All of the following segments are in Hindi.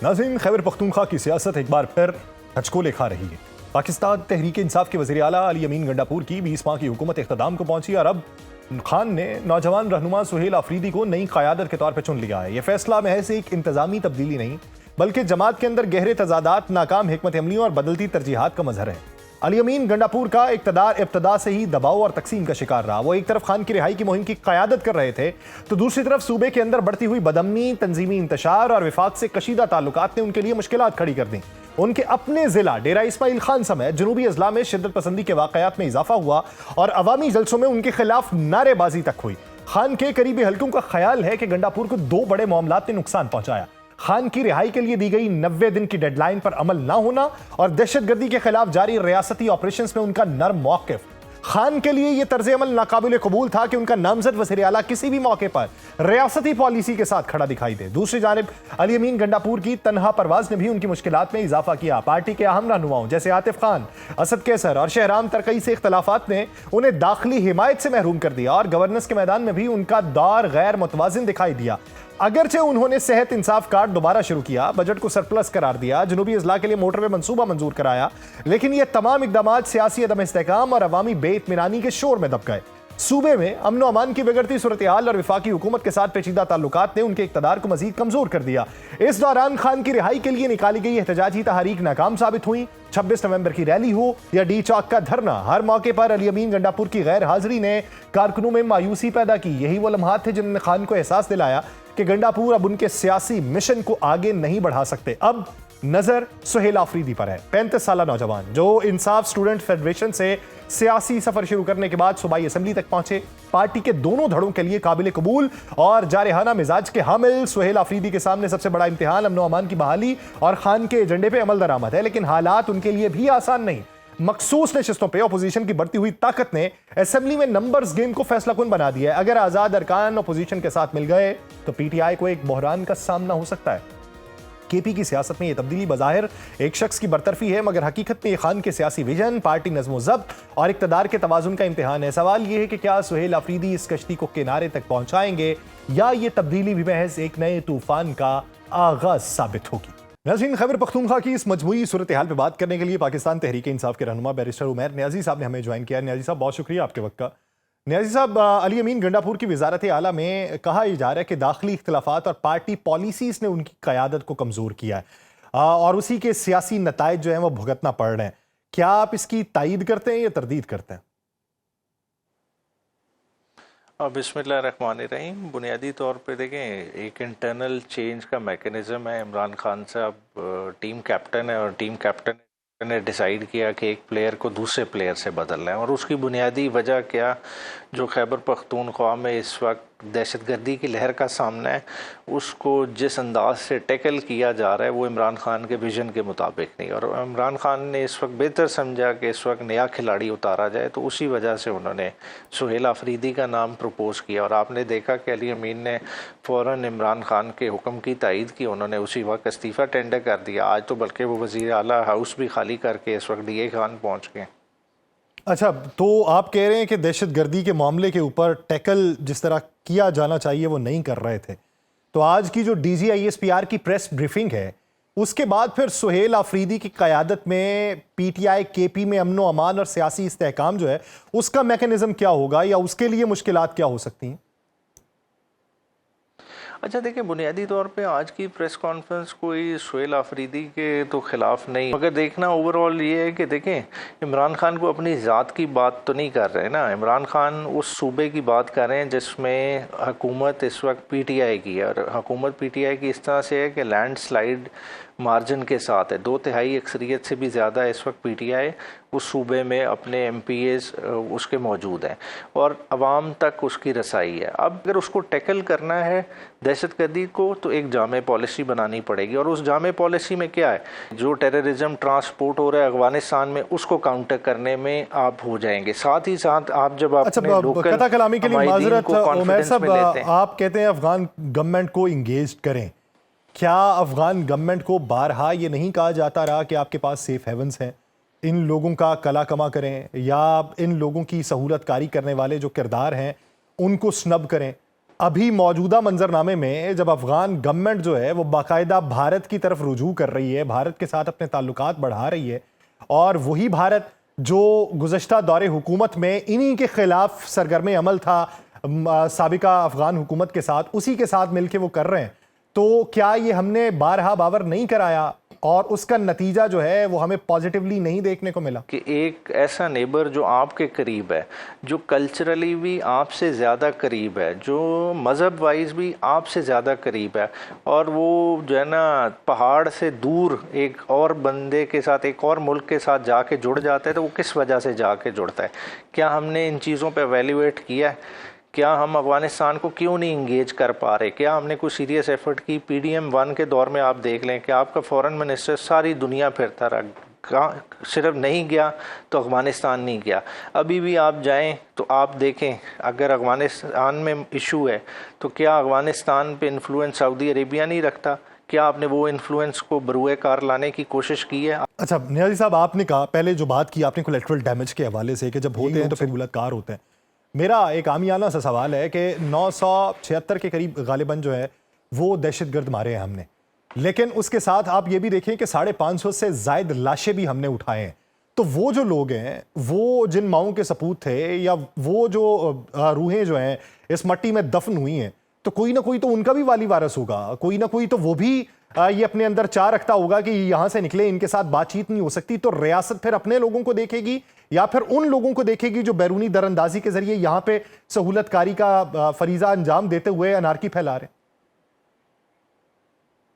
नाज़रीन, खैबर पख्तूनख्वा की सियासत एक बार फिर हचकोले खा रही है। पाकिस्तान तहरीक इंसाफ के वज़ीर आला अली अमीन गंडापुर की 20 माह की हुकूमत इख्तिदाम को पहुंची और अब खान ने नौजवान रहनुमा सुहेल आफरीदी को नई क़यादत के तौर पर चुन लिया है। यह फैसला महज एक इंतजामी तब्दीली नहीं बल्कि जमात के अंदर गहरे तजादात, नाकाम हिकमत अमलियों और बदलती तरजीहात का मजहर है। अली अमीन गंडापुर का इक़्तिदार इब्तदा से ही दबाव और तकसीम का शिकार रहा। वो एक तरफ खान की रिहाई की मुहिम की क़यादत कर रहे थे तो दूसरी तरफ सूबे के अंदर बढ़ती हुई बदअमनी, तंजीमी इंतशार और विफाक से कशीदा ताल्लुकात ने उनके लिए मुश्किलात खड़ी कर दी। उनके अपने जिला डेरा इस्माइल खान समेत जनूबी अजला में शिद्दत पसंदी के वाक़यात में इजाफा हुआ और अवामी जलसों में उनके खिलाफ नारेबाजी तक हुई। खान के करीबी हल्कों का ख्याल है कि गंडापुर को दो बड़े मामलात ने नुकसान पहुंचाया: खान की रिहाई के लिए दी गई 90 दिन की डेडलाइन पर अमल ना होना और दहशतगर्दी के खिलाफ जारी रियासती ऑपरेशंस में उनका नर्म मौक़िफ़। खान के लिए यह तर्ज अमल नाकाबिल कबूल था कि उनका नामजद वज़ीर आला किसी भी मौके पर रियासती पॉलिसी के साथ खड़ा दिखाई दे। दूसरी जानिब अली अमीन गंडापुर की तनहा परवाज ने भी उनकी मुश्किलात में इजाफा किया। पार्टी के अहम रहनुमाओं जैसे आतिफ खान, असद कैसर और शहराम तरकई से इख्तलाफात ने उन्हें दाखिली हिमायत से महरूम कर दिया और गवर्नेंस के मैदान में भी उनका दौर गैर मुतवाज़िन दिखाई दिया। अगरचे उन्होंने सेहत इंसाफ कार्ड दोबारा शुरू किया, बजट को सरप्लस करार दिया, जनूबी अजला के लिए मोटरवे मंसूबा मंजूर कराया, लेकिन ये तमाम इकदामात सियासी अदम इस्तेहकाम और अवामी बेइत्मीनानी के शोर में दब गए। सूबे में अमन व अमान की बिगड़ती सूरत हाल और विफाकी हुकूमत के साथ पेचीदा ताल्लुकात ने उनके इक़्तिदार को मजीद कमजोर कर दिया। इस दौरान खान की रिहाई के लिए निकाली गई एहतजाजी तहरीक नाकाम साबित हुई। 26 नवंबर की रैली हो या डी चौक का धरना, हर मौके पर अली अमीन गंडापुर की गैर हाजिरी ने कारकुनों में मायूसी पैदा की। यही वो लम्हात थे जिन्होंने खान को एहसास दिलाया कि गंडापुर अब उनके सियासी मिशन को आगे नहीं बढ़ा सकते। अब नजर सुहेल आफरीदी पर है। 35 साल नौजवान जो इंसाफ स्टूडेंट फेडरेशन से सियासी सफर शुरू करने के बाद सूबाई असेंबली तक पहुंचे। पार्टी के दोनों धड़ों के लिए काबिल कबूल और जारहाना मिजाज के हामिल सुहेल आफरीदी के सामने सबसे बड़ा इम्तिहान अमन व अमान की बहाली और खान के एजेंडे पे अमल दरामद है। लेकिन हालात उनके लिए भी आसान नहीं। मखसूस नशिस्तों पे अपोजिशन की बढ़ती हुई ताकत ने असेंबली में नंबर्स गेम को फैसला कुन बना दिया है। अगर आजाद अरकान अपोजिशन के साथ मिल गए तो पीटीआई को एक बहरान का सामना हो सकता है। केपी की सियासत में यह तब्दीली बज़ाहिर एक शख्स की बरतरफी है, मगर हकीकत में खान के सियासी विजन, पार्टी नज़्म ज़ब्त और इक़्तिदार के तवाज़ुन का इम्तिहान है। सवाल यह है कि क्या सुहेल आफरीदी इस कश्ती को किनारे तक पहुंचाएंगे या ये तब्दीली भी महज एक नए तूफान का आगाज साबित होगी। नाज़रीन, खैबर पख्तूनख्वा की इस मजमूई सूरत हाल पर बात करने के लिए पाकिस्तान तहरीक इंसाफ के रहनुमा बैरिस्टर उमैर नियाज़ी साहब ने हमें ज्वाइन किया। नियाज़ी साहब, बहुत शुक्रिया आपके वक्त का। नियाज़ी साहब, अली अमीन गंडापुर की वजारत आला में कहा जा रहा है कि दाखिली इख्तलाफात और पार्टी पॉलिसीज़ ने उनकी क़यादत को कमज़ोर किया है और उसी के सियासी नताइज जो हैं वो भुगतना पड़ रहे हैं। क्या आप इसकी तायीद करते हैं या तरदीद करते हैं? बिस्मिल्लाहिर्रहमानिर्रहीम। बुनियादी तौर पे देखें, एक इंटरनल चेंज का मैकेनिज़्म है। इमरान खान साहब टीम कैप्टन है और टीम कैप्टन ने डिसाइड किया कि एक प्लेयर को दूसरे प्लेयर से बदलना है। और उसकी बुनियादी वजह क्या, जो खैबर पख्तूनख्वा में इस वक्त दहशतगर्दी की लहर का सामना है, उसको जिस अंदाज से टैकल किया जा रहा है वो इमरान खान के विजन के मुताबिक नहीं। और इमरान खान ने इस वक्त बेहतर समझा कि इस वक्त नया खिलाड़ी उतारा जाए, तो उसी वजह से उन्होंने सुहेल आफरीदी का नाम प्रपोज़ किया। और आपने देखा कि अली अमीन ने फ़ौरन इमरान खान के हुक्म की तायीद की। उन्होंने उसी वक्त इस्तीफ़ा टेंडर कर दिया। आज तो बल्कि वो वज़ीर आला हाउस भी खाली करके इस वक्त डीए खान पहुँच गए। अच्छा, तो आप कह रहे हैं कि दहशतगर्दी के मामले के ऊपर टैकल जिस तरह किया जाना चाहिए वो नहीं कर रहे थे। तो आज की जो DGISPR की प्रेस ब्रीफिंग है उसके बाद फिर सुहेल आफरीदी की क़यादत में पीटीआई केपी में अमन व अमान और सियासी इस्तेहकाम जो है उसका मैकेनिज्म क्या होगा या उसके लिए मुश्किलात क्या हो सकती हैं? अच्छा देखिए, बुनियादी तौर पे आज की प्रेस कॉन्फ्रेंस कोई सुहेल आफरीदी के तो ख़िलाफ़ नहीं, मगर देखना ओवरऑल ये है कि देखें, इमरान खान को अपनी ज़ात की बात तो नहीं कर रहे ना। इमरान खान उस सूबे की बात कर रहे हैं जिसमें हुकूमत इस वक्त पीटीआई की है। और हुकूमत पीटीआई की इस तरह से है कि लैंडस्लाइड मार्जिन के साथ है। 2/3 अक्सरियत से भी ज़्यादा इस वक्त पीटीआई उस सूबे में अपने MPAs उसके मौजूद हैं और अवाम तक उसकी रसाई है। अब अगर उसको टैकल करना है दहशतगर्दी को, तो एक जामे पॉलिसी बनानी पड़ेगी। और उस जामे पॉलिसी में क्या है, जो टेररिज्म ट्रांसपोर्ट हो रहा है अफगानिस्तान में, उसको काउंटर करने में आप हो जाएंगे। साथ ही साथ आप जब अपने लोकल कथा कलामी के लिए माजरत उमैर साहब, लेते हैं, आप कहते हैं अफगान गवर्नमेंट को इंगेज करें। क्या अफगान गवर्नमेंट को बारहा ये नहीं कहा जाता रहा कि आपके पास सेफ हेवंस हैं, इन लोगों का कला कमा करें या इन लोगों की सहूलत कारी करने वाले जो किरदार हैं उनको स्नब करें? अभी मौजूदा मंजरनामे में जब अफगान गवर्नमेंट जो है वो बाकायदा भारत की तरफ रुजू कर रही है, भारत के साथ अपने ताल्लुकात बढ़ा रही है, और वही भारत जो गुज़श्ता दौरे हुकूमत में इन्हीं के खिलाफ सरगर्म अमल था साबिका अफगान हुकूमत के साथ, उसी के साथ मिलके वो कर रहे हैं, तो क्या ये हमने बारहा बावर नहीं कराया और उसका नतीजा जो है वो हमें पॉजिटिवली नहीं देखने को मिला? कि एक ऐसा नेबर जो आपके करीब है, जो कल्चरली भी आपसे ज़्यादा करीब है, जो मज़हब वाइज भी आपसे ज़्यादा करीब है, और वो जो है ना पहाड़ से दूर एक और बंदे के साथ, एक और मुल्क के साथ जाके जुड़ जाता है, तो वो किस वजह से जाके जुड़ता है? क्या हमने इन चीज़ों पर एवेल्यूएट किया है? क्या हम अफ़गानिस्तान को क्यों नहीं इंगेज कर पा रहे? क्या हमने कोई सीरियस एफर्ट की? PDM-1 के दौर में आप देख लें कि आपका फॉरेन मिनिस्टर सारी दुनिया फिरता रहा, सिर्फ नहीं गया तो अफ़गानिस्तान नहीं गया। अभी भी आप जाएं तो आप देखें, अगर अफ़गानिस्तान में इशू है तो क्या अफ़गानिस्तान पे इन्फ्लुएंस सऊदी अरेबिया नहीं रखता? क्या आपने वो इन्फ्लुएंस को बरूए कार लाने की कोशिश की है? अच्छा नियाज़ी साहब, आपने कहा, पहले जो बात की आपने कोलैटरल डैमेज के हवाले से कि जब होते हैं तो फिर मुलाकात होते हैं। मेरा एक आमियाना सा सवाल है कि 976 के करीब गालिबन जो है वो दहशतगर्द मारे हैं हमने, लेकिन उसके साथ आप ये भी देखें कि 550 से ज़ायद लाशें भी हमने उठाए हैं। तो वो जो लोग हैं, वो जिन माओं के सपूत थे, या वो जो रूहें जो हैं इस मट्टी में दफन हुई हैं, तो कोई ना कोई तो उनका भी वाली वारस होगा, कोई ना कोई तो वो भी ये अपने अंदर चाह रखता होगा कि यहाँ से निकले, इनके साथ बातचीत नहीं हो सकती। तो रियासत फिर अपने लोगों को देखेगी या फिर उन लोगों को देखेगी जो बैरूनी दरअंदाजी के जरिए यहाँ पे सहूलतकारी का फरीजा अंजाम देते हुए अनारकी फैला रहे?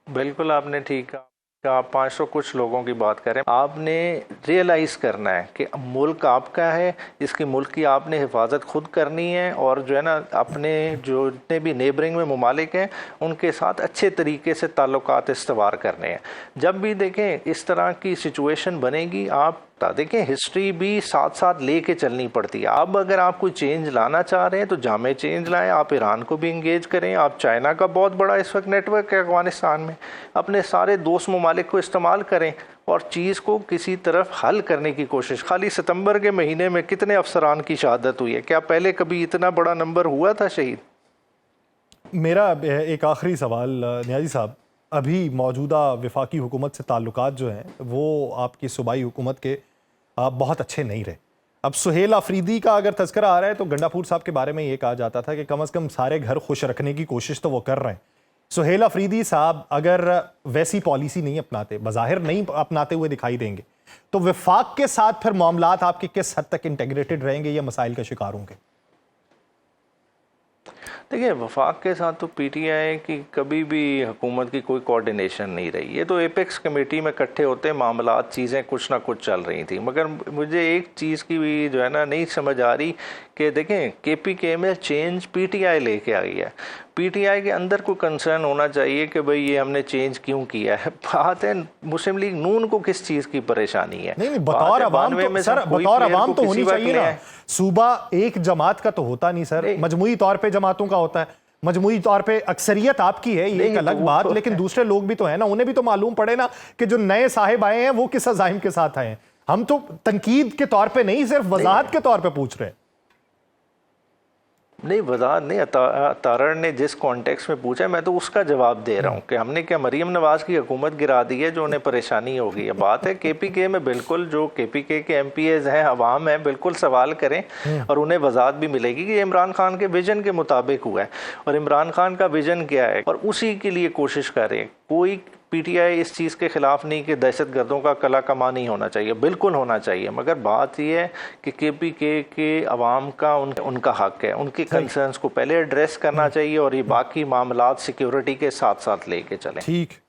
बिल्कुल आपने ठीक कहा। आप 500 कुछ लोगों की बात करें, आपने रियलाइज़ करना है कि मुल्क आपका है, इसकी मुल्क की आपने हिफाजत खुद करनी है, और जो है ना अपने जो जितने भी नेबरिंग में ममालिक हैं उनके साथ अच्छे तरीके से ताल्लुकात इस्तवार करने हैं। जब भी देखें इस तरह की सिचुएशन बनेगी, आप देखें हिस्ट्री भी साथ साथ लेके चलनी पड़ती है। अब अगर आप कोई चेंज लाना चाह रहे हैं तो जामे चेंज लाएं, आप ईरान को भी इंगेज करें, आप चाइना का बहुत बड़ा इस वक्त नेटवर्क है अफगानिस्तान में, अपने सारे दोस्त ममालिक को इस्तेमाल करें और चीज़ को किसी तरफ हल करने की कोशिश। खाली सितंबर के महीने में कितने अफसरान की शहादत हुई है? क्या पहले कभी इतना बड़ा नंबर हुआ था शहीद? मेरा एक आखिरी सवाल नियाज़ी साहब, अभी मौजूदा वफाकी हुकूमत से ताल्लुकात जो हैं वो आपकी सूबाई हुकूमत के बहुत अच्छे नहीं रहे। अब सुहेल आफरीदी का अगर तज़किरा आ रहा है तो गंडापुर साहब के बारे में ये कहा जाता था कि कम से कम सारे घर खुश रखने की कोशिश तो वो कर रहे हैं। सुहेल आफरीदी साहब अगर वैसी पॉलिसी नहीं अपनाते, बज़ाहिर नहीं अपनाते हुए दिखाई देंगे, तो वफाक के साथ फिर मामलात आपके किस हद तक इंटीग्रेटेड रहेंगे या मसाइल का शिकार होंगे? देखिए, वफाक के साथ तो PTI की कभी भी हुकूमत की कोई कोऑर्डिनेशन नहीं रही। ये तो एपेक्स कमेटी में इकट्ठे होते मामलात, चीज़ें कुछ ना कुछ चल रही थी। मगर मुझे एक चीज़ की भी जो है ना नहीं समझ आ रही कि देखें KPK में चेंज PTI लेके आई है। PTI के अंदर कोई कंसर्न होना चाहिए कि भाई ये हमने चेंज क्यों किया है। बात है मुस्लिम लीग नून को किस चीज़ की परेशानी है? नहीं, बतौर अवाम तो सर, बतौर अवाम तो होनी चाहिए ना। सूबा एक जमात का तो होता नहीं सर, मजमूई तौर पे जमातों का होता है। मजमूई तौर पे अक्सरियत आपकी है, ये एक अलग बात, लेकिन दूसरे लोग भी तो है ना, उन्हें भी तो मालूम पड़े ना कि जो नए साहिब आए हैं वो किस अज़ाइम के साथ आए हैं। हम तो तनकीद के तौर पे नहीं, सिर्फ वजाहत के तौर पे पूछ रहे हैं। नहीं, वजाहत नहीं, तारण ने जिस कॉन्टेक्स्ट में पूछा है मैं तो उसका जवाब दे रहा हूँ कि हमने क्या मरीम नवाज की हुकूमत गिरा दी है जो उन्हें परेशानी हो गई है। बात है KPK में, बिल्कुल जो KPK के MPAs हैं, अवाम है, बिल्कुल सवाल करें और उन्हें वजाहत भी मिलेगी कि इमरान खान के विजन के मुताबिक हुआ है और इमरान खान का विजन क्या है, और उसी के लिए कोशिश करें। कोई PTI इस चीज़ के ख़िलाफ़ नहीं कि दहशतगर्दों का कला कमा नहीं होना चाहिए, बिल्कुल होना चाहिए, मगर बात यह है कि KPK के अवाम का उनका हक़ है, उनके कंसर्न्स को पहले एड्रेस करना चाहिए और ये बाकी मामलात सिक्योरिटी के साथ साथ लेके चलें। ठीक।